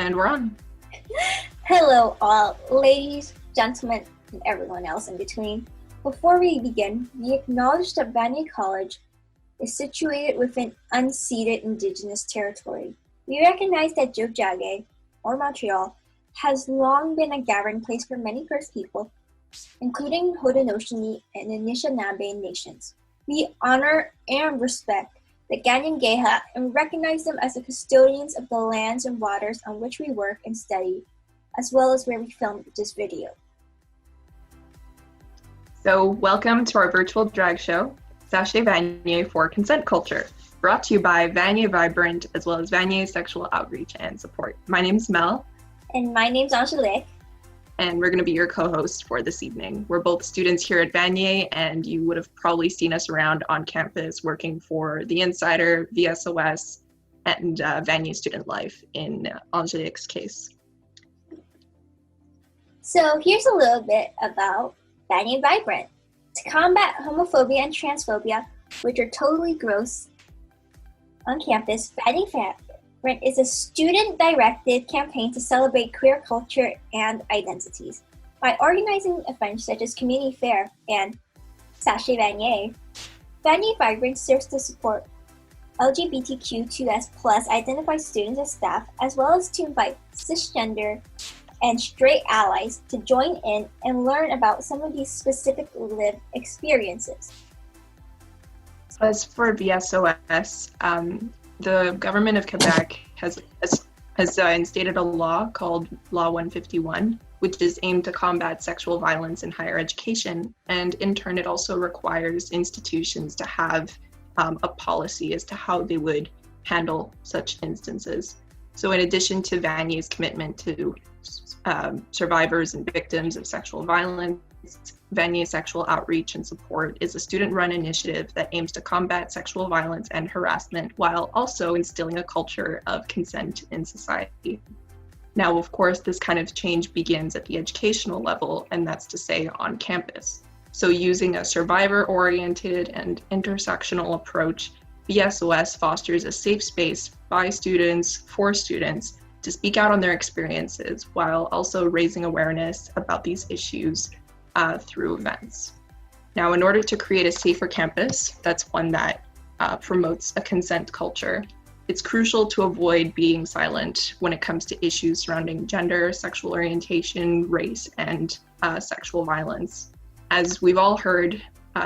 And we're on. Hello all, ladies, gentlemen, and everyone else in between. Before we begin, we acknowledge that Vanier College is situated within unceded Indigenous territory. We recognize that Jojage, or Montreal, has long been a gathering place for many First People, including Haudenosaunee and Anishinaabe nations. We honor and respect the Ganyangeha and recognize them as the custodians of the lands and waters on which we work and study, as well as where we filmed this video. So welcome to our virtual drag show, Sashay Vanier for Consent Culture, brought to you by Vanier Vibrant as well as Vanier Sexual Outreach and Support. My name's Mel. And my name's Angelique. And we're going to be your co-host for this evening. We're both students here at Vanier, and you would have probably seen us around on campus working for The Insider, VSOS, and Vanier Student Life in Angelique's case. So here's a little bit about Vanier Vibrant. To combat homophobia and transphobia, which are totally gross on campus, Vanier Vibrant is a student-directed campaign to celebrate queer culture and identities. By organizing events such as Community Fair and Sashay Vanier, Vanier Vibrant serves to support LGBTQ2 identified students and staff, as well as to invite cisgender and straight allies to join in and learn about some of these specific lived experiences. As for VSOS, the government of Quebec has instated a law called Law 151, which is aimed to combat sexual violence in higher education. And in turn, it also requires institutions to have a policy as to how they would handle such instances. So in addition to Vanier's commitment to survivors and victims of sexual violence, Vanier Sexual Outreach and Support is a student-run initiative that aims to combat sexual violence and harassment while also instilling a culture of consent in society. Now, of course, this kind of change begins at the educational level, and that's to say on campus. So using a survivor-oriented and intersectional approach, VSOS fosters a safe space by students, for students, to speak out on their experiences while also raising awareness about these issues through events. Now, in order to create a safer campus, that's one that promotes a consent culture, it's crucial to avoid being silent when it comes to issues surrounding gender, sexual orientation, race, and sexual violence. As we've all heard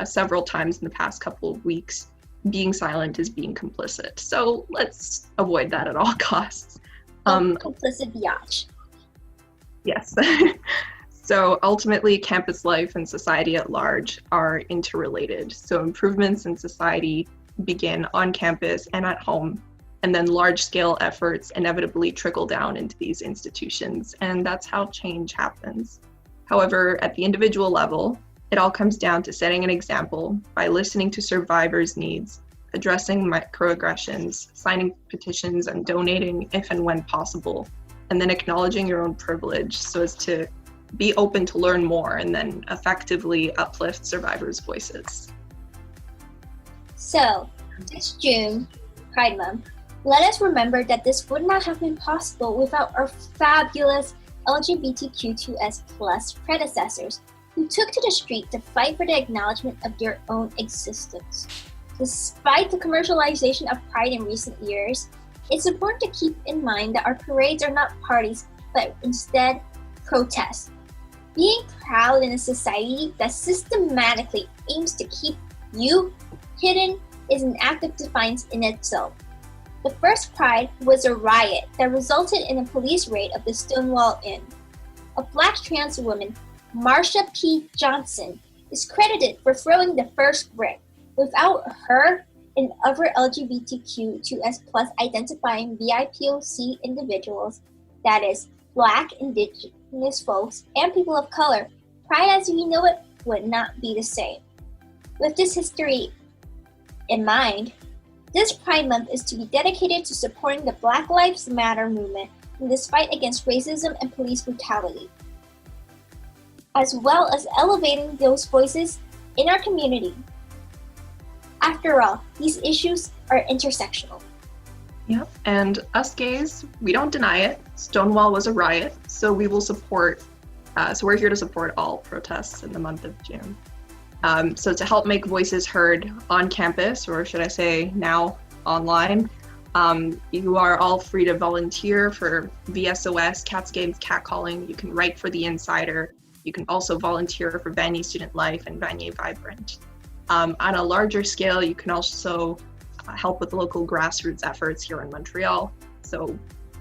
several times in the past couple of weeks, being silent is being complicit. So let's avoid that at all costs. Complicit biatch. Yes. So ultimately, campus life and society at large are interrelated. So improvements in society begin on campus and at home, and then large-scale efforts inevitably trickle down into these institutions, and that's how change happens. However, at the individual level, it all comes down to setting an example by listening to survivors' needs, addressing microaggressions, signing petitions, and donating if and when possible, and then acknowledging your own privilege so as to be open to learn more and then effectively uplift survivors' voices. So, this June, Pride Month, let us remember that this would not have been possible without our fabulous LGBTQ2 predecessors who took to the street to fight for the acknowledgement of their own existence. Despite the commercialization of Pride in recent years, it's important to keep in mind that our parades are not parties, but instead protests. Being proud in a society that systematically aims to keep you hidden is an act of defiance in itself. The first Pride was a riot that resulted in a police raid of the Stonewall Inn. A Black trans woman, Marsha P. Johnson, is credited for throwing the first brick. Without her and other LGBTQ2 identifying BIPOC individuals, that is, Black, Indigenous folks, and people of color, Pride as we know it would not be the same. With this history in mind, this Pride Month is to be dedicated to supporting the Black Lives Matter movement in this fight against racism and police brutality, as well as elevating those voices in our community. After all, these issues are intersectional. Yep. And us gays, we don't deny it. Stonewall was a riot, so we will support. So we're here to support all protests in the month of June. So to help make voices heard on campus, or should I say now online, you are all free to volunteer for VSOS, Catcalling. You can write for The Insider. You can also volunteer for Vanier Student Life and Vanier Vibrant. On a larger scale, you can also help with local grassroots efforts here in Montreal. So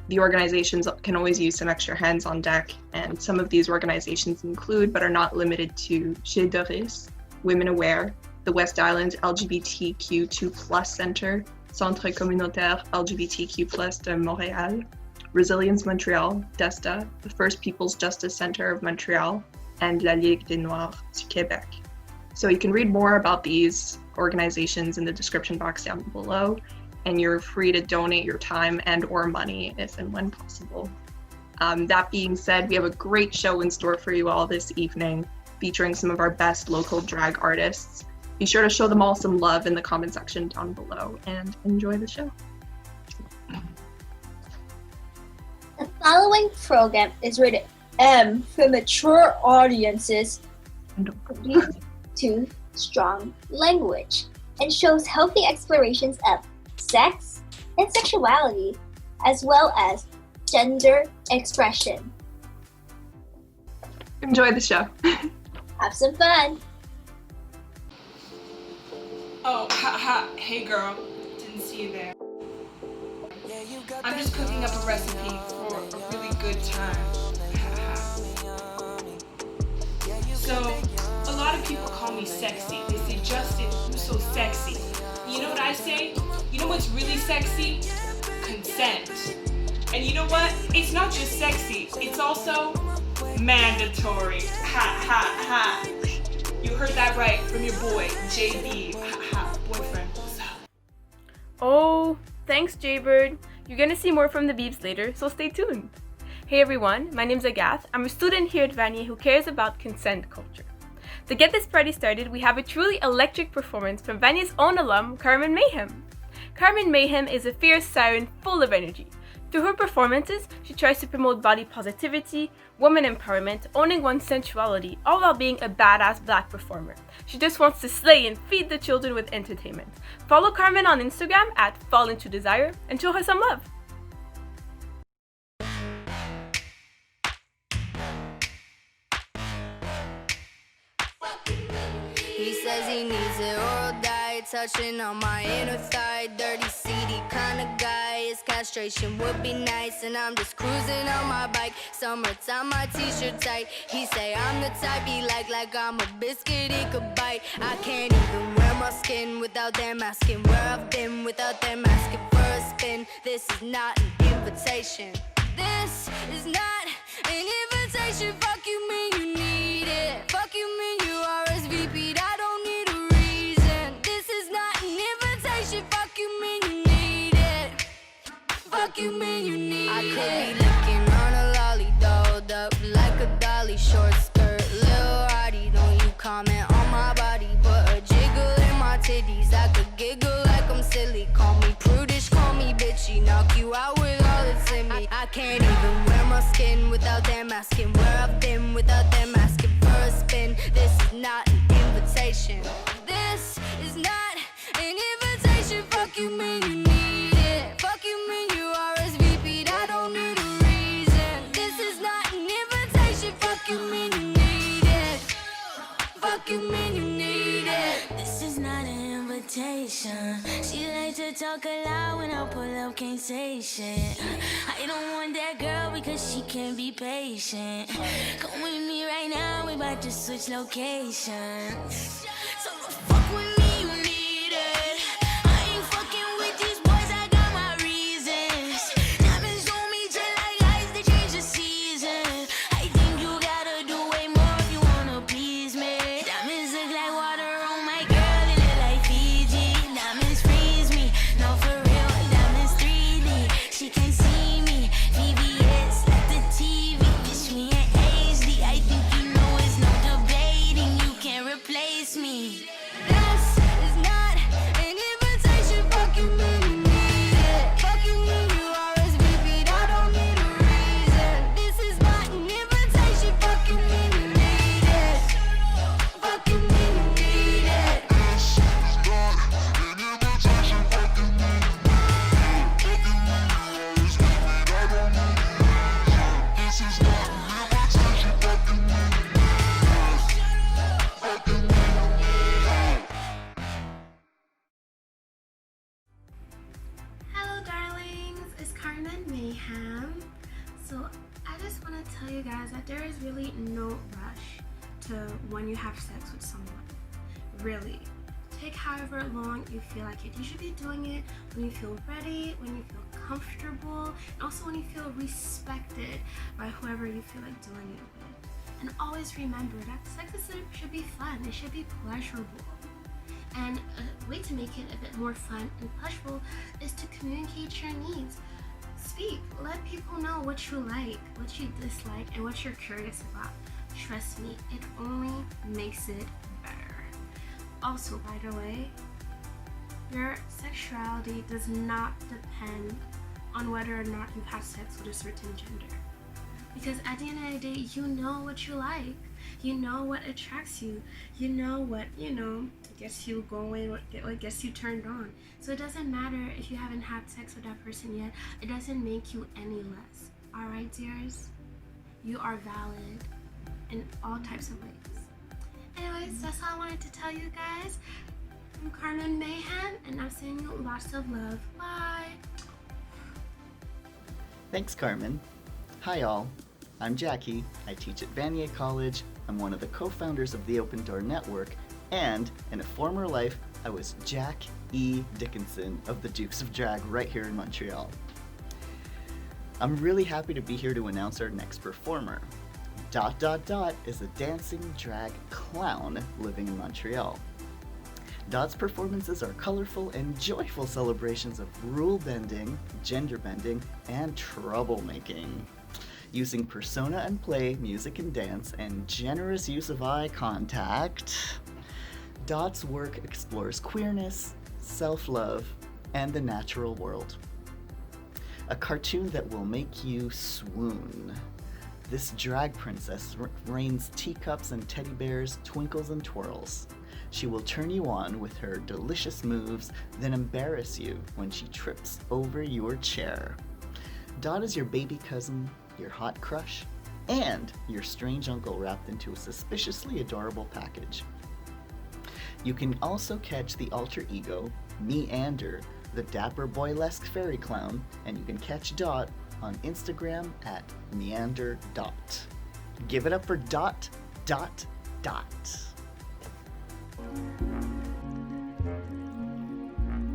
the organizations can always use some extra hands on deck, and some of these organizations include, but are not limited to, tutors, Women Aware, the WEST ISLAND LGBTQ2 CENTRE, Centre Communautaire LGBTQ+ de Montréal, Resilience Montreal, DESTA, the First People's Justice Center of Montreal, and La Ligue des Noirs du Québec. So you can read more about these organizations in the description box down below, and you're free to donate your time and or money if and when possible. That being said, we have a great show in store for you all this evening, featuring some of our best local drag artists. Be sure to show them all some love in the comment section down below and enjoy the show. The following program is rated M for mature audiences due to strong language and shows healthy explorations of sex and sexuality, as well as gender expression. Enjoy the show. Have some fun. Oh, hey girl, didn't see you there. I'm just cooking up a recipe for a really good time. So, a lot of people call me sexy. They say, Justin, you're so sexy. You know what I say? You know what's really sexy? Consent. And you know what? It's not just sexy, it's also mandatory. Ha ha ha. You heard that right from your boy, JB. Ha ha, boyfriend. What's up? Oh, thanks Jaybird. You're gonna see more from the Beebs later, so stay tuned. Hey everyone, my name's Agath. I'm a student here at Vanier who cares about consent culture. To get this party started, we have a truly electric performance from Vanier's own alum, Carmen Mayhem. Carmen Mayhem is a fierce siren full of energy. Through her performances, she tries to promote body positivity, woman empowerment, owning one's sensuality, all while being a badass black performer. She just wants to slay and feed the children with entertainment. Follow Carmen on Instagram at FallIntoDesire and show her some love. He says he needs it oral diet, touching on my inner thigh. Dirty, seedy kind of guy. His castration would be nice, and I'm just cruising on my bike. Summertime, my t-shirt tight. He say I'm the type he like I'm a biscuit he could bite. I can't even wear my skin without them asking where I've been, without them asking for a spin. This is not an invitation. This is not an invitation. Fuck you mean you need it. Fuck you mean you RSVP'd. I don't need a reason. This is not an invitation. Fuck you mean you need it. Fuck you mean you need it. I could be looking on a lolly, dolled up like a dolly, short skirt, Lil Roddy. Don't you comment on my body, put a jiggle in my titties. I could giggle like I'm silly. Call me prudish, call me bitchy. Knock you out with all that's in me. I can't even wear my skin without them asking where I've been, without them asking for a spin. This is not an invitation. This is not an invitation. Fuck you mean you need it. Fuck you mean you RSVP'd. I don't need a reason. This is not an invitation. Fuck you mean you need it. Fuck you mean you need it. This is not an invitation. She like to talk a lot when I pull up, can't say shit. I don't want that girl because she can't be patient. Come with me right now, we about to switch locations. So fuck with me, you need it. I ain't fucking with these boys, I got my reasons. Diamonds on me just like ice, they change the season. I think you gotta do way more if you wanna please me. Diamonds look like water on my girl, it look like Fiji. Diamonds freeze me, no for real, diamonds 3D. She can't see me, VVS like the TV. Bitch, me in HD, I think you know it's no debating. You can't replace me. you guys that there is really no rush to when you have sex with someone. Really. Take however long you feel like it. You should be doing it when you feel ready, when you feel comfortable, and also when you feel respected by whoever you feel like doing it with. And always remember that sex should be fun, it should be pleasurable. And a way to make it a bit more fun and pleasurable is to communicate your needs. Speak, let people know what you like, what you dislike, and what you're curious about. Trust me, it only makes it better. Also, by the way, your sexuality does not depend on whether or not you have sex with a certain gender. Because at the end of the day, you know what you like. You know what attracts you. You know what, gets you going, what gets you turned on. So it doesn't matter if you haven't had sex with that person yet. It doesn't make you any less. Alright, dears? You are valid in all types of ways. Anyways, that's all I wanted to tell you guys. I'm Carmen Mayhem, and I'm sending you lots of love. Bye! Thanks, Carmen. Hi all, I'm Jackie. I teach at Vanier College. I'm one of the co-founders of the Open Door Network, and in a former life, I was Jack E. Dickinson of the Dukes of Drag right here in Montreal. I'm really happy to be here to announce our next performer. ... is a dancing drag clown living in Montreal. Dot's performances are colorful and joyful celebrations of rule bending, gender bending, and troublemaking. Using persona and play, music and dance, and generous use of eye contact, Dot's work explores queerness, self-love, and the natural world. A cartoon that will make you swoon. This drag princess rains teacups and teddy bears, twinkles and twirls. She will turn you on with her delicious moves, then embarrass you when she trips over your chair. Dot is your baby cousin, your hot crush, and your strange uncle wrapped into a suspiciously adorable package. You can also catch the alter ego, Meander, the dapper boylesque fairy clown, and you can catch Dot on Instagram at meander.. Give it up for Dot.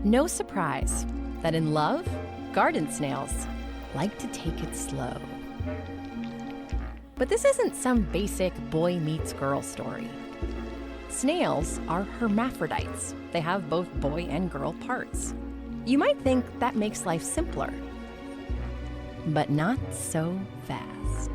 No surprise that in love, garden snails like to take it slow. But this isn't some basic boy meets girl story. Snails are hermaphrodites. They have both boy and girl parts. You might think that makes life simpler, but not so fast.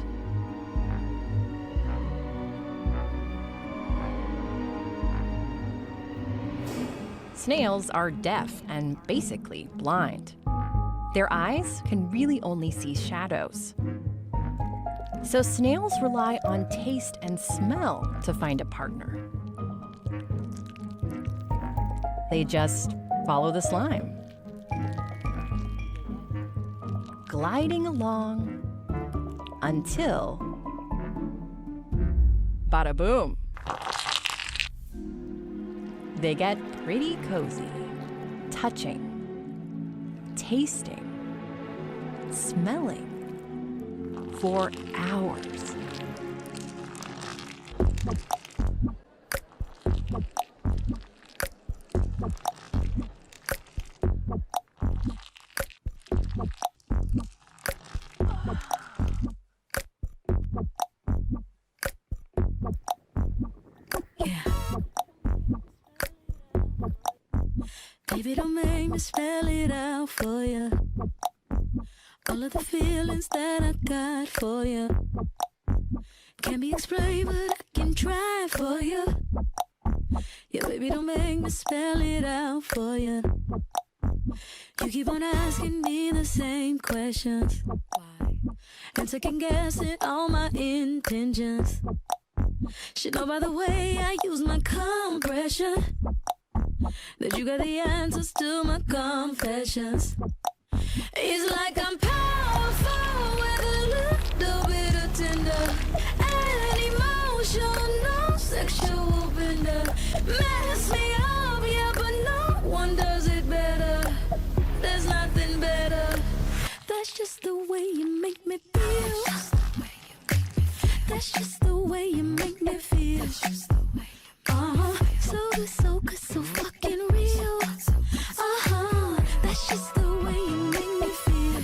Snails are deaf and basically blind. Their eyes can really only see shadows. So snails rely on taste and smell to find a partner. They just follow the slime, gliding along until bada boom. They get pretty cozy, touching, tasting, smelling for hours. Baby, don't make me spell it out for you. All of the feelings that I got for you can't be explained, but I can try for you. Yeah, baby, don't make me spell it out for you. You keep on asking me the same questions. Why? And second guessing all my intentions. Should know by the way I use my compression that you got the answers to my confessions. It's like I'm powerful with a little bit of tender and emotional, sexual bender. Mess me up, yeah, but no one does it better. There's nothing better. That's just the way you make me feel. That's just the way you make me feel. So good, so good, so fucking real. That's just the way you make me feel.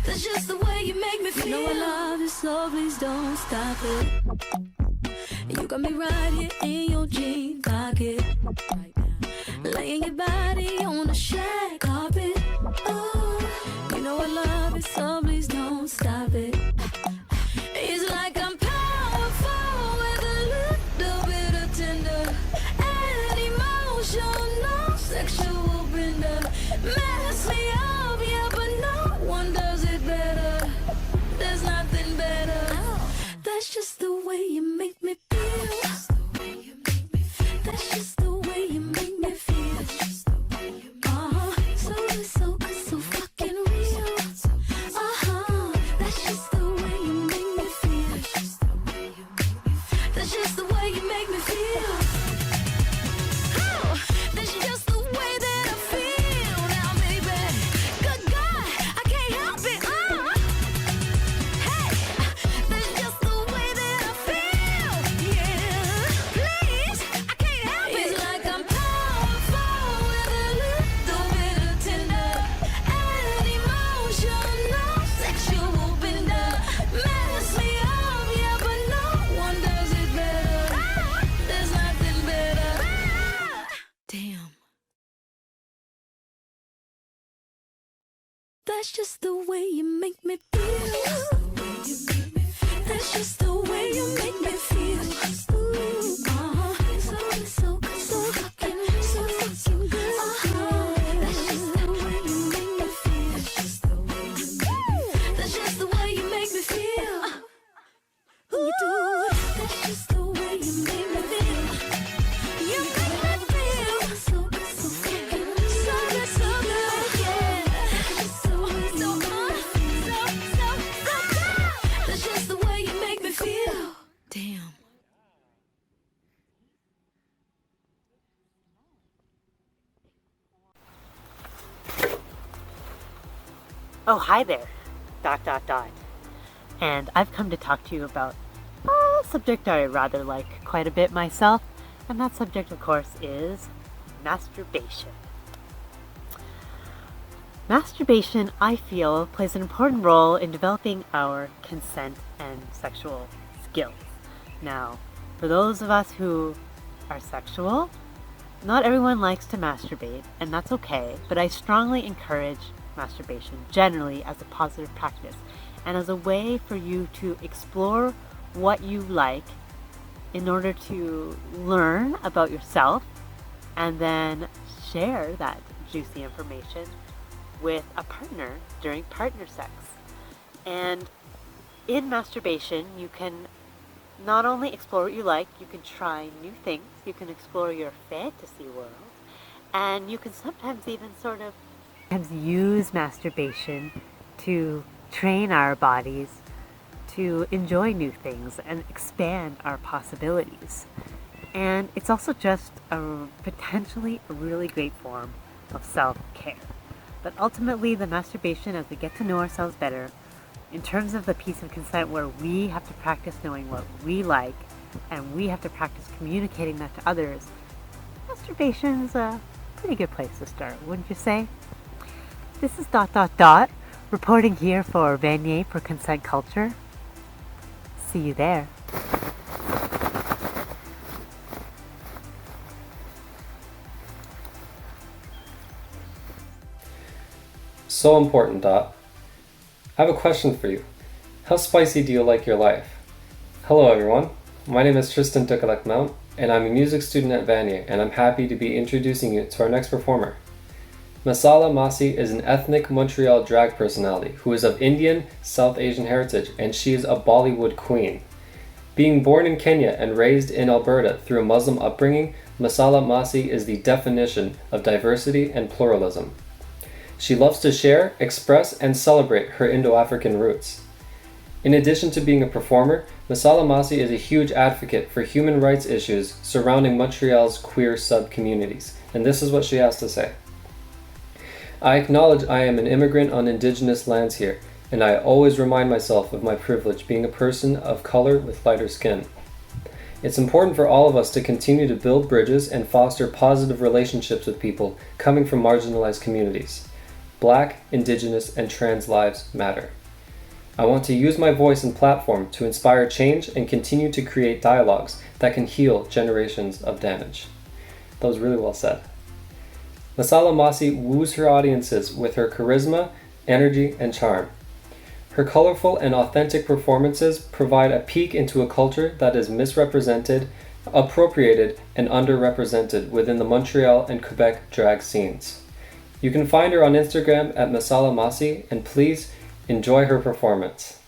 That's just the way you make me feel. You know I love you, so please don't stop it. You got me right here in your jean pocket, laying your body on the shag carpet. Oh, you know I love it, so please don't stop it. It's like I'm powerful with a little bit of tender and emotional, sexual bender. Mess me up, yeah, but no one does it better. There's nothing better. That's just the way you make me feel. That's just the way you make me feel. So good, so good, so fucking real. That's just the way you make me feel. That's just the way you make me feel. That's just the way that I feel now, baby. Good God, I can't help it. Hey, that's just the way that I feel. Yeah, please, I can't help it. It's like I'm powerful with a little bit of tender and emotional, sexual bender. Mess me up, yeah, but no one does it better. There's nothing better. Damn. That's just the way you make me feel. That's just the way you make me feel. So good, so fucking good. That's just the way you make me feel. That's just the way you make me feel. You do it. That's just the way you make me feel. You make me feel so good, so fucking good, so good, yeah. That's just the way you make me feel. Damn. Oh, hi there. ... And I've come to talk to you about a subject I rather like quite a bit myself, and that subject, of course, is masturbation. Masturbation, I feel, plays an important role in developing our consent and sexual skills. Now, for those of us who are sexual, not everyone likes to masturbate, and that's okay, but I strongly encourage masturbation generally as a positive practice and as a way for you to explore what you like in order to learn about yourself and then share that juicy information with a partner during partner sex. And in masturbation, you can not only explore what you like, you can try new things, you can explore your fantasy world, and you can sometimes even sort of use masturbation to train our bodies to enjoy new things and expand our possibilities. And it's also just a potentially a really great form of self-care. But ultimately, the masturbation, as we get to know ourselves better, in terms of the piece of consent where we have to practice knowing what we like and we have to practice communicating that to others, masturbation's a pretty good place to start, wouldn't you say? This is ... reporting here for Vanier for Consent Culture. See you there. So important, Dot. I have a question for you. How spicy do you like your life? Hello everyone, my name is Tristan Tukalak-Mount, and I'm a music student at Vanier, and I'm happy to be introducing you to our next performer. Masala Massey is an ethnic Montreal drag personality who is of Indian, South Asian heritage, and she is a Bollywood queen. Being born in Kenya and raised in Alberta through a Muslim upbringing, Masala Massey is the definition of diversity and pluralism. She loves to share, express, and celebrate her Indo-African roots. In addition to being a performer, Masala Massey is a huge advocate for human rights issues surrounding Montreal's queer sub-communities, and this is what she has to say. I acknowledge I am an immigrant on Indigenous lands here, and I always remind myself of my privilege being a person of color with lighter skin. It's important for all of us to continue to build bridges and foster positive relationships with people coming from marginalized communities. Black, Indigenous, and trans lives matter. I want to use my voice and platform to inspire change and continue to create dialogues that can heal generations of damage. That was really well said. Masala Massey woos her audiences with her charisma, energy, and charm. Her colorful and authentic performances provide a peek into a culture that is misrepresented, appropriated, and underrepresented within the Montreal and Quebec drag scenes. You can find her on Instagram at Masala Massey, and please enjoy her performance.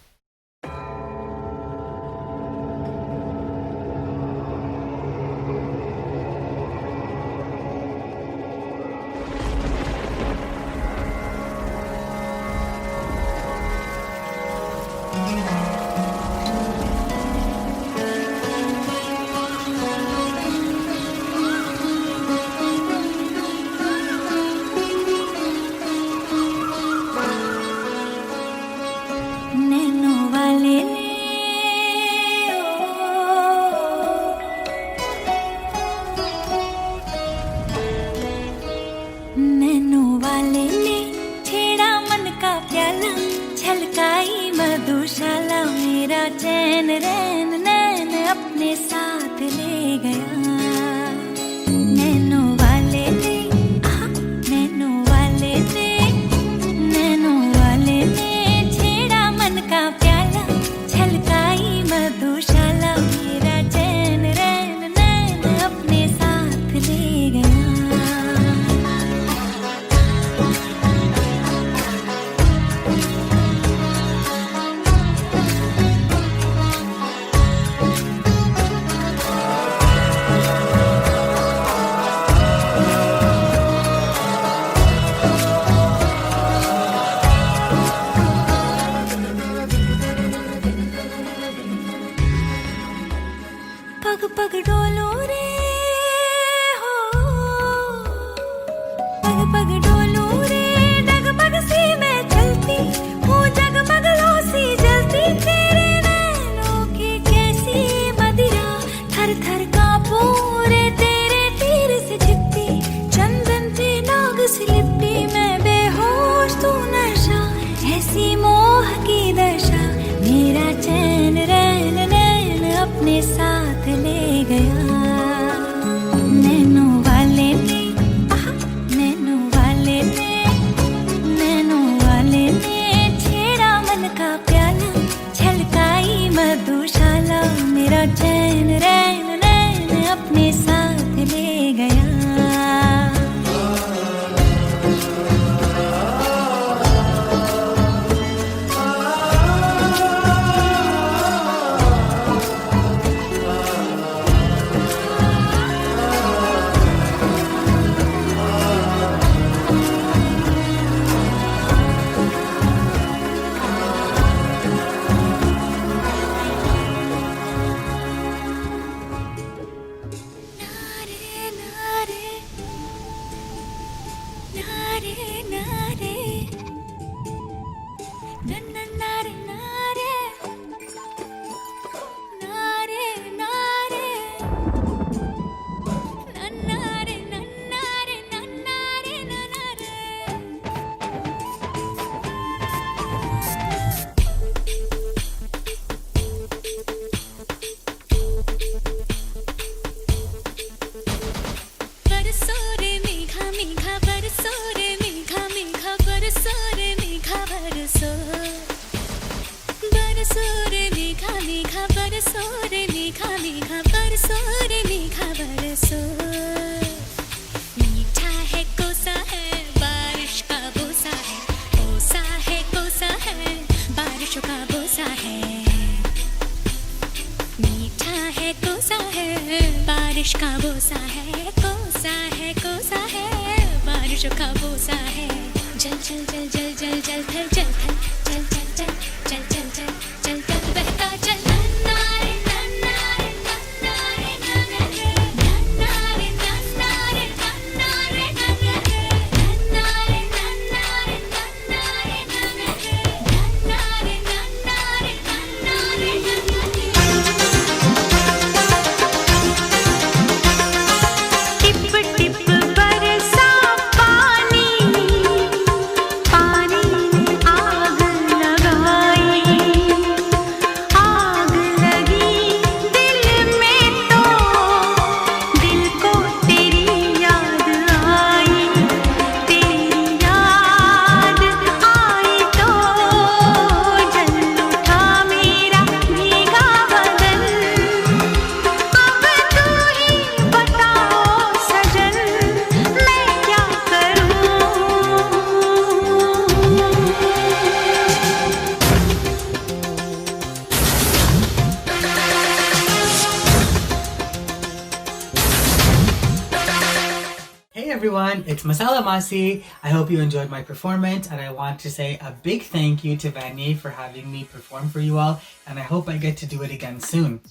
everyone, it's Masala Massey. I hope you enjoyed my performance, and I want to say a big thank you to Vanier for having me perform for you all, and I hope I get to do it again soon.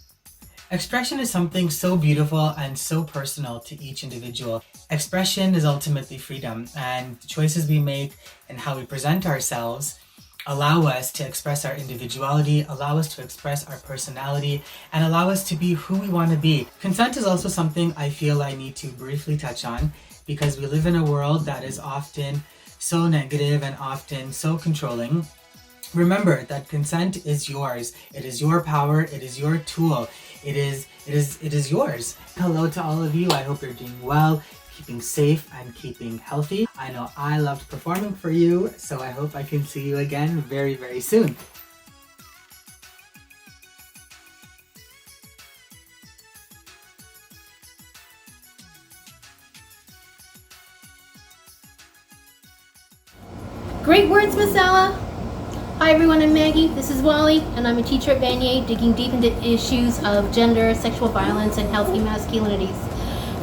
Expression is something so beautiful and so personal to each individual. Expression is ultimately freedom, and the choices we make and how we present ourselves allow us to express our individuality, allow us to express our personality, and allow us to be who we want to be. Consent is also something I feel I need to briefly touch on, because we live in a world that is often so negative and often so controlling. Remember that consent is yours. It is your power. It is your tool. It is yours. Hello to all of you. I hope you're doing well, keeping safe and keeping healthy. I know I loved performing for you, so I hope I can see you again very, very soon. Great words, Masala. Hi everyone, I'm Maggie. This is Wally, and I'm a teacher at Vanier, digging deep into issues of gender, sexual violence, and healthy masculinities.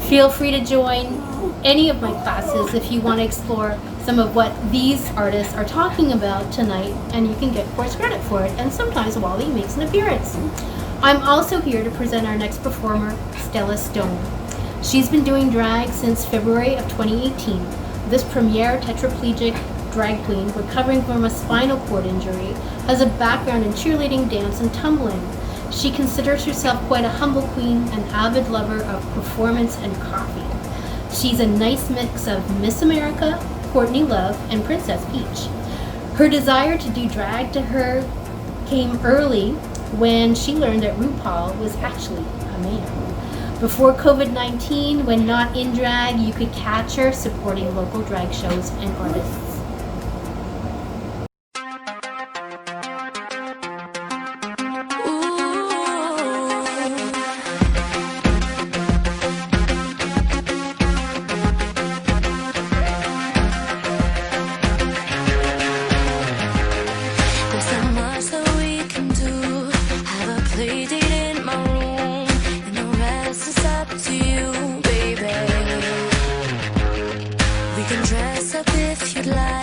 Feel free to join any of my classes if you want to explore some of what these artists are talking about tonight, and you can get course credit for it, and sometimes Wally makes an appearance. I'm also here to present our next performer, Stella Stone. She's been doing drag since February of 2018. This premiere tetraplegic drag queen recovering from a spinal cord injury has a background in cheerleading, dance, and tumbling. She considers herself quite a humble queen, an avid lover of performance and coffee. She's a nice mix of Miss America, Courtney Love, and Princess Peach. Her desire to do drag to her came early when she learned that RuPaul was actually a man. Before COVID-19, when not in drag, you could catch her supporting local drag shows and artists. We can dress up if you'd like.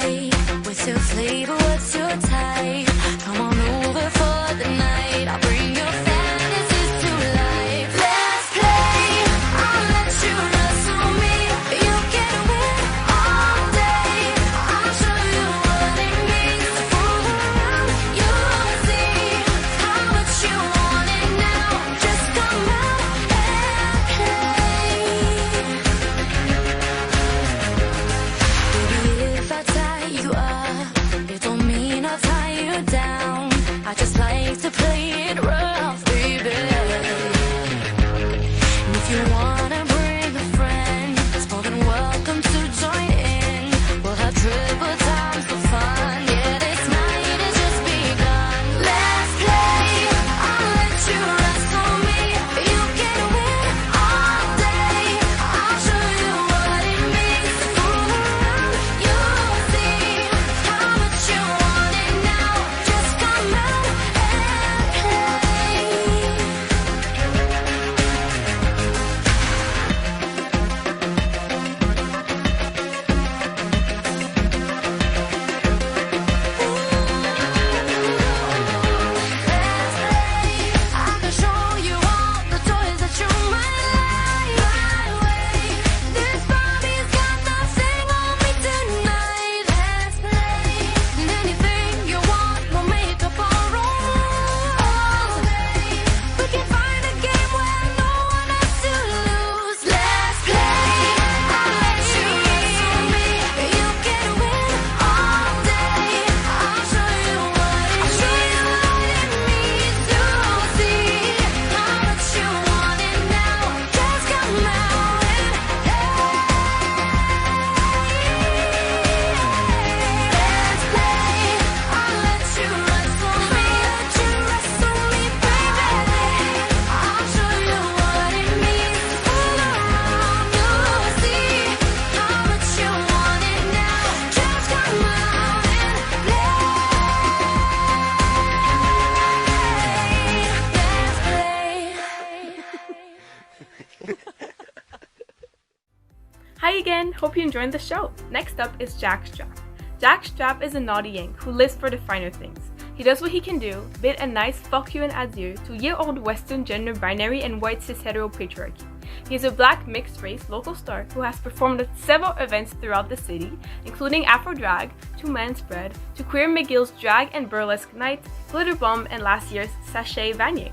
Hi again, hope you enjoyed the show. Next up is Jack Strap. Jack Strap is a naughty yank who lives for the finer things. He does what he can do, bid a nice fuck you and adieu to year-old Western gender binary and white cis hetero patriarchy. He is a black mixed race local star who has performed at several events throughout the city, including Afro Drag, to Man Spread, to Queer McGill's Drag and Burlesque Night, Glitter Bomb, and last year's Sashay Vanier.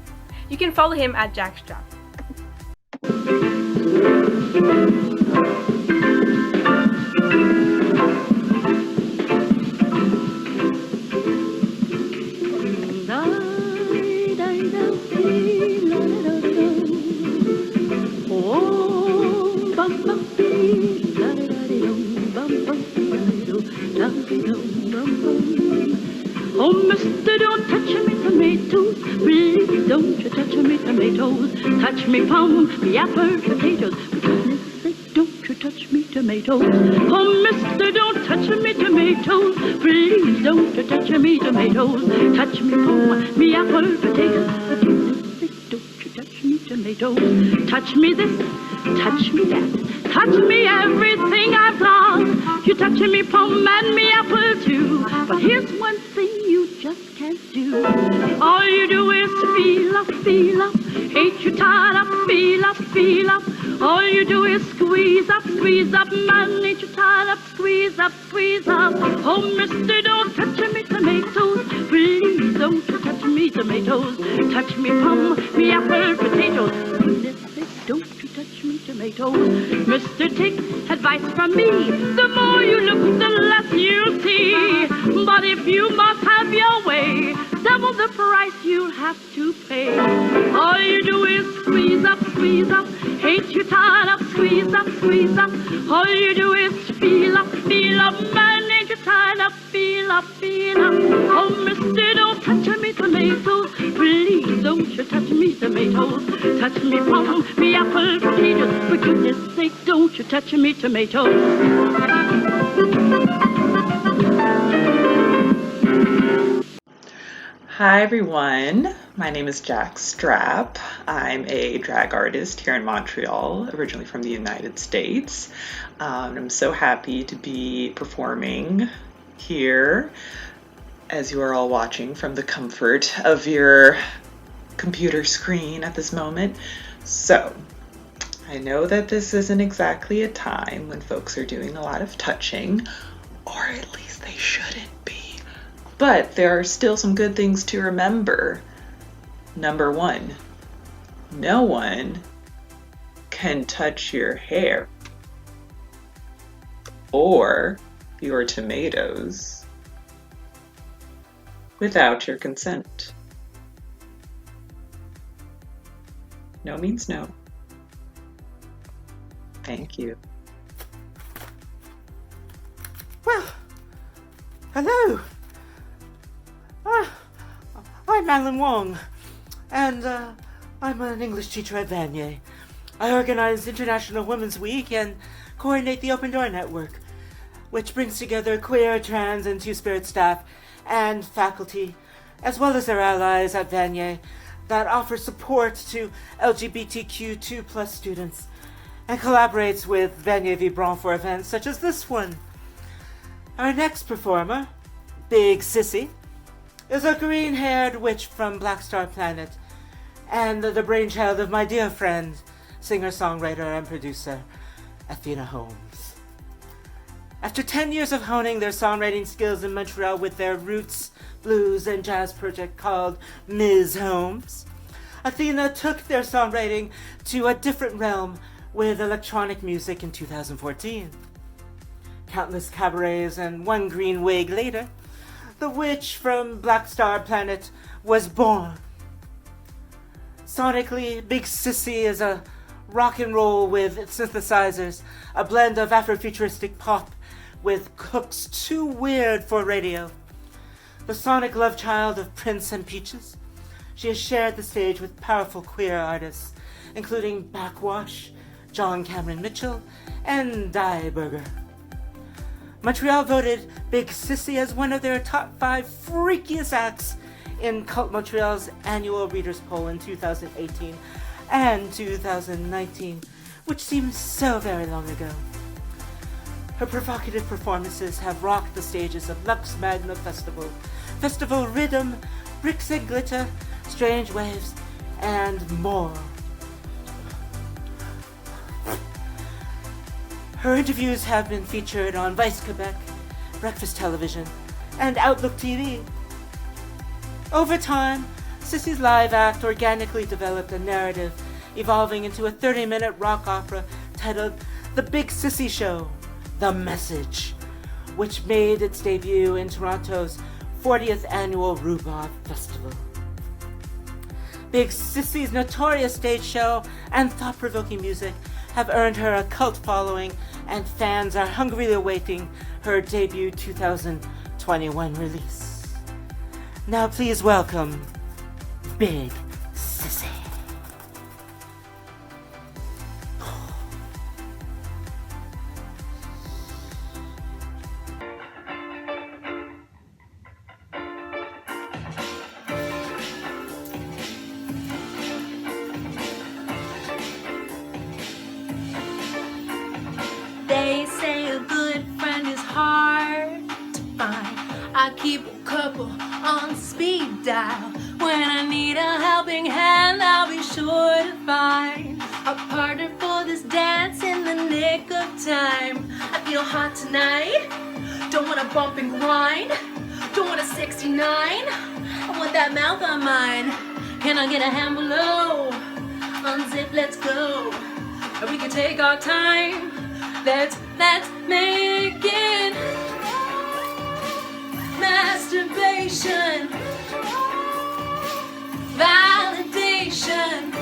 You can follow him at Jack Strap. Oh, mister, don't touch me tomatoes. Please don't you touch me tomatoes. Touch me plum, me apple, potatoes. For goodness sake, don't you touch me tomatoes. Oh, mister, don't touch me tomatoes. Please don't you touch me tomatoes. Touch me plum, me apple, potatoes. For goodness sake, don't you touch me tomatoes. Touch me this, touch me that. Touch me everything I've lost. You touch me plum and me apple too. But here's one thing you just can't do. All you do is feel up, feel up. Ain't you tired up, feel up, feel up. All you do is squeeze up, man. Ain't you tired up, squeeze up, squeeze up. Oh, mister, don't touch me tomatoes. Please don't you touch me tomatoes. Touch me plum, me apple, potatoes. Goodness sake, don't you touch me tomatoes. Mister, take advice from me. The more you look, the less you'll see. But if you must have your way, double the price you'll have to pay. All you do is squeeze up, squeeze up. Ain't you tired of squeeze up, squeeze up? All you do is feel up, man. Ain't you tired of feel up, feel up? Oh, mister, don't touch me tomatoes. Please don't you touch me tomatoes. Touch me plum, me apple, potatoes. For goodness sake, don't you touch me tomatoes. Hi everyone, my name is Jack Strap. I'm a drag artist here in Montreal, originally from the United States. I'm so happy to be performing here as you are all watching from the comfort of your computer screen at this moment. So, I know that this isn't exactly a time when folks are doing a lot of touching, or at least they shouldn't be. But there are still some good things to remember. Number one, no one can touch your hair or your tomatoes without your consent. No means no. Thank you. Well, hello. I'm Alan Wong, and I'm an English teacher at Vanier. I organize International Women's Week and coordinate the Open Door Network, which brings together queer, trans, and two-spirit staff and faculty, as well as their allies at Vanier, that offers support to LGBTQ2+ students, and collaborates with Vanier Vibrant for events such as this one. Our next performer, Big Sissy, is a green-haired witch from Black Star Planet, and the brainchild of my dear friend, singer-songwriter and producer, Athena Holmes. After 10 years of honing their songwriting skills in Montreal with their roots, blues, and jazz project called Ms. Holmes, Athena took their songwriting to a different realm with electronic music in 2014. Countless cabarets and one green wig later, the witch from Black Star Planet was born. Sonically, Big Sissy is a rock and roll with synthesizers, a blend of Afrofuturistic pop with hooks too weird for radio. The sonic love child of Prince and Peaches, she has shared the stage with powerful queer artists, including Backwash, John Cameron Mitchell, and Die Burger. Montreal voted Big Sissy as one of their top 5 freakiest acts in Cult Montreal's annual readers poll in 2018 and 2019, which seems so very long ago. Her provocative performances have rocked the stages of Lux Magna Festival, Festival Rhythm, Bricks and Glitter, Strange Waves, and more. Her interviews have been featured on Vice Quebec, Breakfast Television, and Outlook TV. Over time, Sissy's live act organically developed a narrative, evolving into a 30-minute rock opera titled The Big Sissy Show, The Message, which made its debut in Toronto's 40th annual Rhubarb Festival. Big Sissy's notorious stage show and thought-provoking music have earned her a cult following, and fans are hungrily awaiting her debut 2021 release. Now please welcome Big Sissy. They say a good friend is hard to find. I keep a couple on speed dial. When I need a helping hand, I'll be sure to find a partner for this dance in the nick of time. I feel hot tonight, don't want to bump and grind, don't want a 69, I want that mouth on mine. Can I get a hand below? Unzip, let's go. We can take our time. Let's make it masturbation, validation,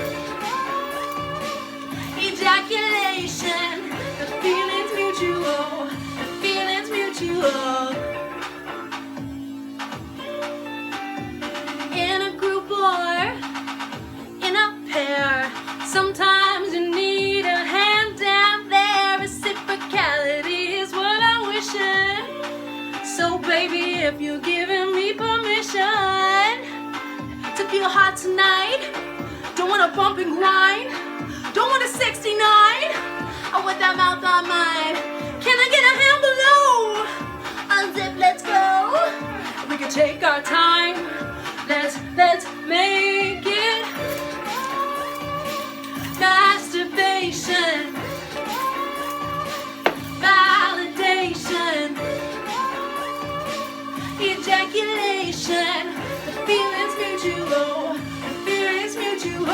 ejaculation. The feeling's mutual. The feeling's mutual. In a group or in a pair, sometimes you need a hand down there. Reciprocality is what I'm wishing. So baby, if you're giving me permission to feel hot tonight, don't want to bump and grind, don't want a 69, I want that mouth on mine. Can I get a hand below? Unzip, let's go. We can take our time. Let's make it masturbation, validation, ejaculation. The feeling's mutual. The feeling's mutual.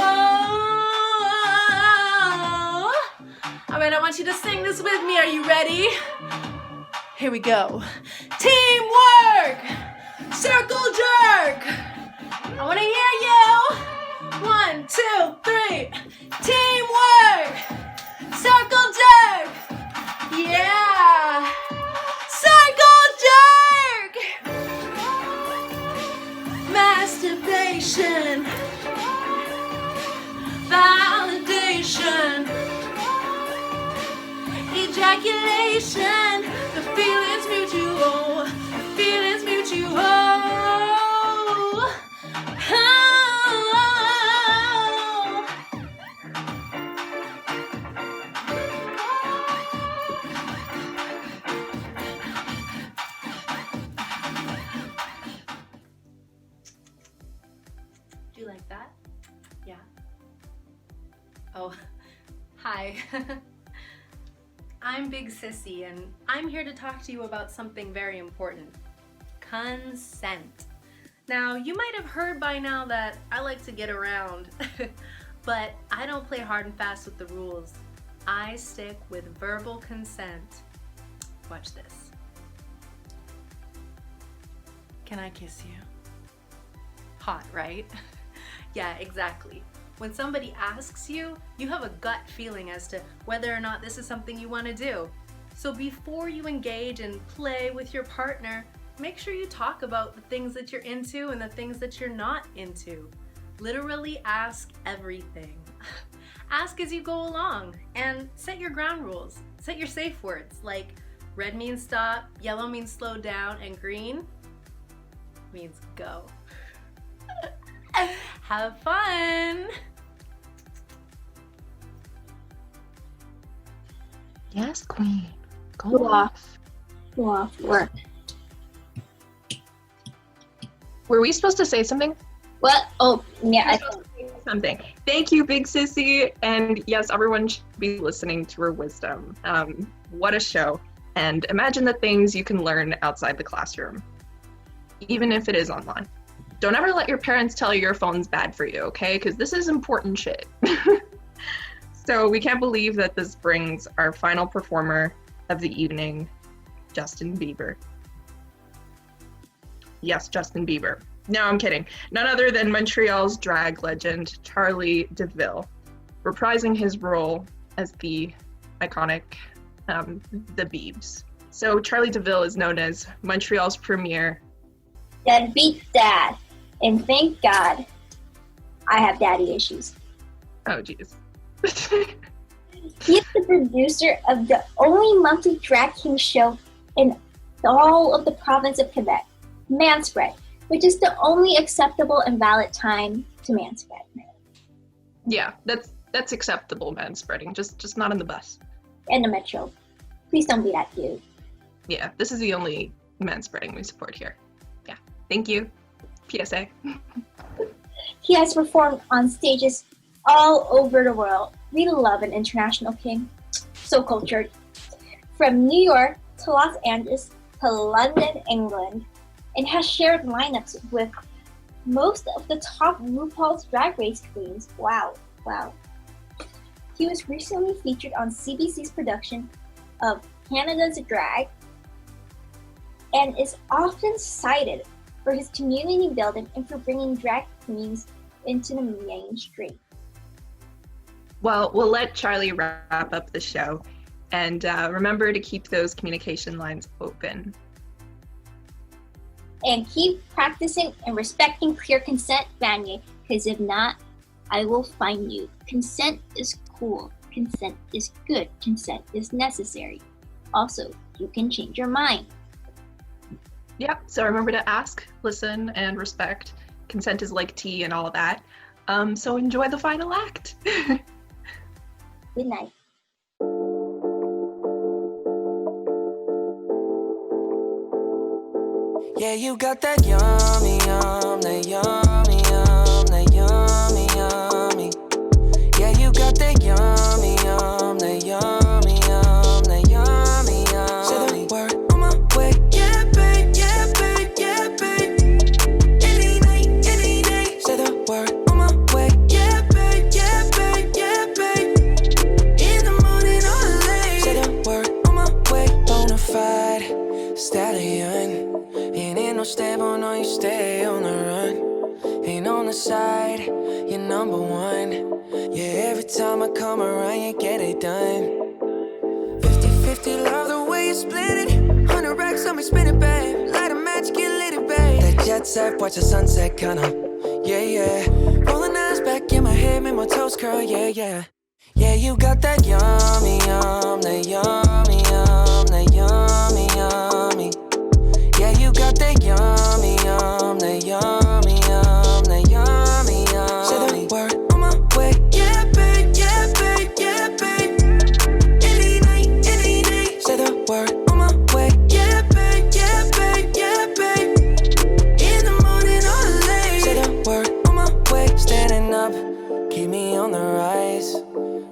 All right, I want you to sing this with me. Are you ready? Here we go. Teamwork, circle jerk. I want to hear you. 1, 2, 3. Teamwork, circle jerk. Yeah. Circle jerk. Masturbation, validation, ejaculation. The feeling's mutual. The feeling's mutual. Do you like that? Yeah. Oh, hi. I'm Big Sissy, and I'm here to talk to you about something very important. Consent. Now, you might have heard by now that I like to get around, but I don't play hard and fast with the rules. I stick with verbal consent. Watch this. Can I kiss you? Hot, right? Yeah, exactly. When somebody asks you, you have a gut feeling as to whether or not this is something you want to do. So before you engage and play with your partner, make sure you talk about the things that you're into and the things that you're not into. Literally ask everything. Ask as you go along and set your ground rules. Set your safe words like red means stop, yellow means slow down, and green means go. Have fun! Yes, queen. Go off. Go off work. Were we supposed to say something? What? Oh, yeah, I something. Thank you, Big Sissy. And yes, everyone should be listening to her wisdom. What a show. And imagine the things you can learn outside the classroom, even if it is online. Don't ever let your parents tell you your phone's bad for you, okay? Because this is important shit. So we can't believe that this brings our final performer of the evening, Justin Bieber. Yes, Justin Bieber. No, I'm kidding. None other than Montreal's drag legend, Charlie Deville, reprising his role as the iconic, the Biebs. So Charlie Deville is known as Montreal's premier deadbeat dad. And thank God I have daddy issues. Oh, jeez. He is the producer of the only monthly drag king show in all of the province of Quebec, Manspread, which is the only acceptable and valid time to manspread. Yeah, that's acceptable manspreading, just not on the bus. And the metro. Please don't be that dude. Yeah, this is the only manspreading we support here. Yeah, thank you. PSA. He has performed on stages all over the world. We love an international king. So cultured. From New York to Los Angeles to London, England, and has shared lineups with most of the top RuPaul's Drag Race queens. Wow. He was recently featured on CBC's production of Canada's Drag and is often cited for his community building and for bringing drag queens into the mainstream. Well, we'll let Charlie wrap up the show, and remember to keep those communication lines open. And keep practicing and respecting clear consent, Vanier, because if not, I will fine you. Consent is cool. Consent is good. Consent is necessary. Also, you can change your mind. Yep, so remember to ask, listen, and respect. Consent is like tea and all of that. So enjoy the final act. Good night. Yeah, you got that yummy, that yummy, that yummy, yummy. Yeah, you got that yummy, that yummy, that yummy, yummy. Say the word on my way. Yeah, babe, yeah, babe, yeah, babe. Any night, any day. Say the word on my way. Yeah, babe, yeah, babe, yeah, babe. In the morning or late. Say the word on my way. Bonafide stallion. Ain't no stable, no, you stay on the run. Ain't on the side, you're number one. Yeah, every time I come around, you get it done. 50-50, love the way you split it. 100 racks on me, spin it, babe. Light a match, get lit, babe. That jet set, watch the sunset, kinda. Yeah, yeah. Rolling eyes back in my head, make my toes curl, yeah, yeah. Yeah, you got that yummy, that yummy, that yummy, yummy. Yeah, you got that yummy, that yummy, that yummy, yummy. Say the word on my way. Yeah, babe, yeah, babe, yeah, babe. Any night, any day. Say the word on my way. Yeah, babe, yeah, babe, yeah, babe. In the morning or late. Say the word on my way. Standing up, keep me on the rise.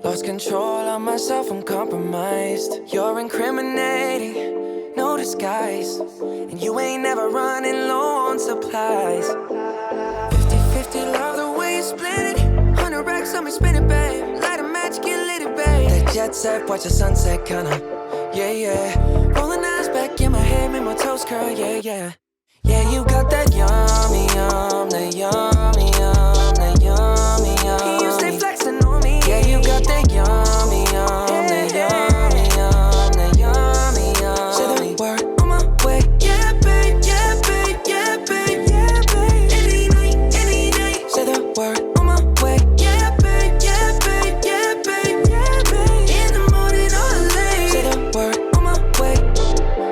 Lost control of myself, I'm compromised. You're incriminating, no disguise. And you ain't never running low on supplies. 50-50, love the way you split it. 100 racks on me, spin it, babe. Light a match, get lit, babe. That jet set, watch the sunset, kinda. Yeah, yeah. Rolling eyes back in my head, make my toes curl, yeah, yeah. Yeah, you got that yummy, that yummy, that yummy, yummy. You stay flexing on me. Yeah, you got that yummy, that yummy, that yummy, yummy. Say the word on my way. Yeah, babe, yeah, babe, yeah, babe, yeah, babe. Any night, any day. Say the word on my way. Yeah, babe, yeah, babe, yeah, babe, yeah, babe. In the morning or late. Say the word on my way.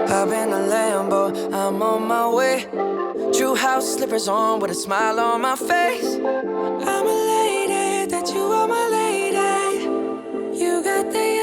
Hop in the Lambo, I'm on my way. True house slippers on with a smile on my face. I'm elated that you are my lady. You got the